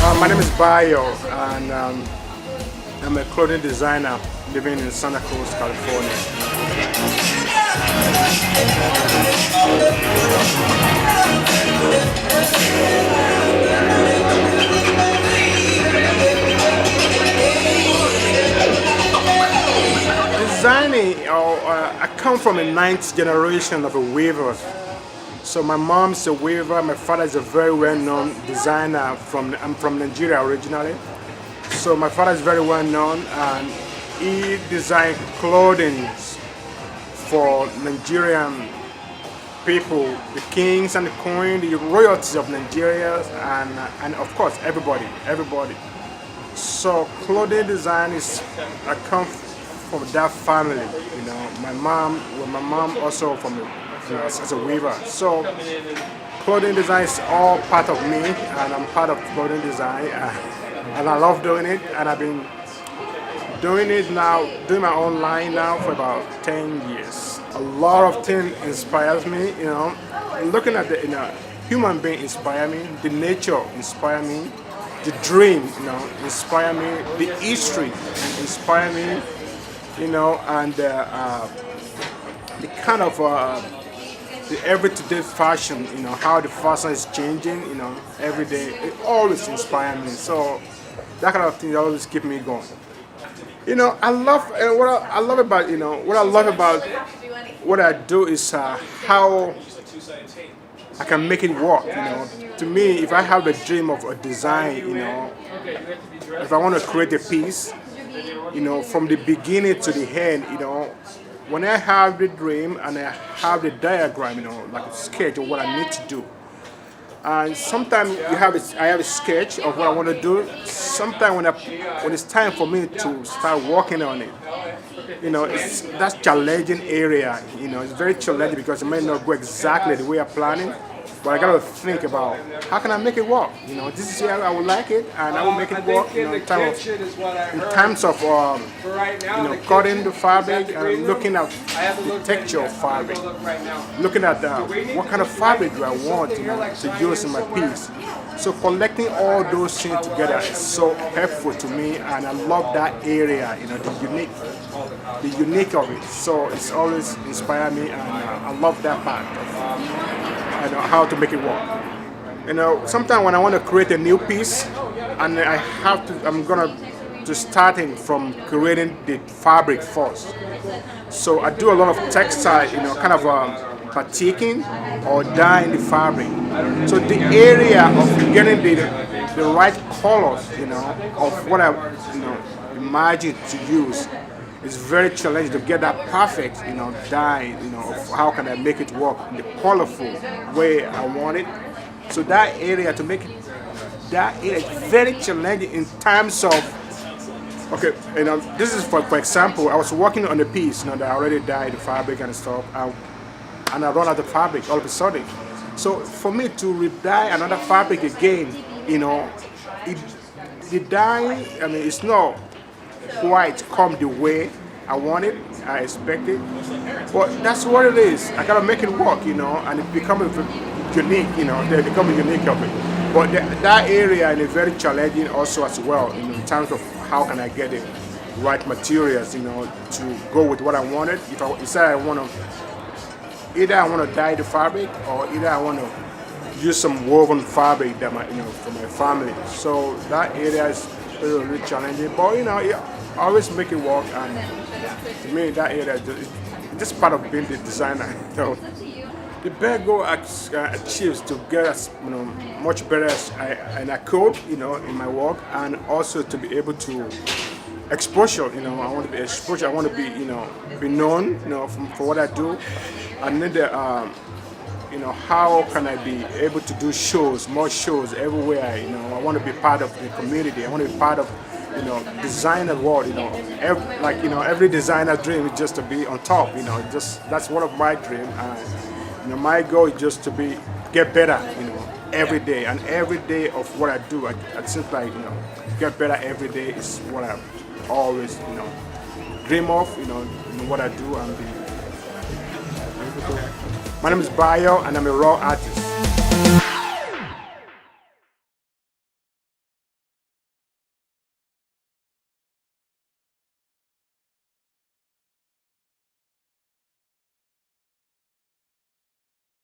My name is Bayo, and I'm a clothing designer living in Santa Cruz, California. Designing, I come from a ninth generation of a weaver. So my mom's a weaver, my father is a very well-known designer. I'm from Nigeria originally. So my father is very well known, and he designed clothing for Nigerian people, the kings and the queen, the royalties of Nigeria, and of course everybody. So clothing design I come from that family. My mom also as a weaver. So clothing design is all part of me, and I'm part of clothing design, and I love doing it. And I've been doing it now, doing my own line now for about 10 years. A lot of things inspires me. Looking at the human being inspire me, the nature inspire me, the dream inspire me, the history inspire me, and the kind of the everyday fashion, how the fashion is changing, every day. It always inspires me. So that kind of thing always keep me going. I love what I love about what I do is how I can make it work. To me, if I have a dream of a design, if I want to create a piece, from the beginning to the end, when I have the dream and I have the diagram, like a sketch of what I need to do. And sometimes I have a sketch of what I want to do. Sometimes when it's time for me to start working on it, that's challenging area. It's very challenging because it may not go exactly the way I'm planning. But I gotta think about how can I make it work. This is how I would like it, and I will make it work. In terms of cutting the fabric and looking at the texture of fabric, looking at what kind of fabric do I want to use in my piece. So collecting all those things together is so helpful to me, and I love that area. The unique of it. So it's always inspired me, and I love that part of how to make it work. Sometimes when I want to create a new piece, and I'm gonna starting from creating the fabric first. So I do a lot of textile, kind of batiking or dyeing the fabric. So the area of getting the right colors, of what I imagine to use, it's very challenging to get that perfect, dye, of how can I make it work in the colorful way I want it. So that area is very challenging in terms of, okay, this is for example, I was working on a piece, that I already dyed the fabric and stuff, and I run out of fabric all of a sudden. So for me to re-dye another fabric again, the dye, it's not quite come the way I want it, I expect it, but that's what it is. I gotta make it work, and it becomes unique, they become unique of it. But that area is very challenging also as well, in terms of how can I get the right materials, to go with what I wanted. If I say I want to, either I want to dye the fabric, or either I want to use some woven fabric that for my family. So that area is really challenging, but I always make it work, and to me that area is just part of being the designer. The best goal I achieves to get as much better as I could, in my work, and also to be able to exposure. I want to be exposure. I want to be known, for what I do, and then how can I be able to do more shows everywhere. I want to be part of the community. I want to be part of designer world. Every designer dream is just to be on top. That's one of my dreams. My goal is just to get better. Every day, and every day of what I do, I seems like get better every day is what I always dream of. What I do, and my name is Bayo, and I'm a raw artist.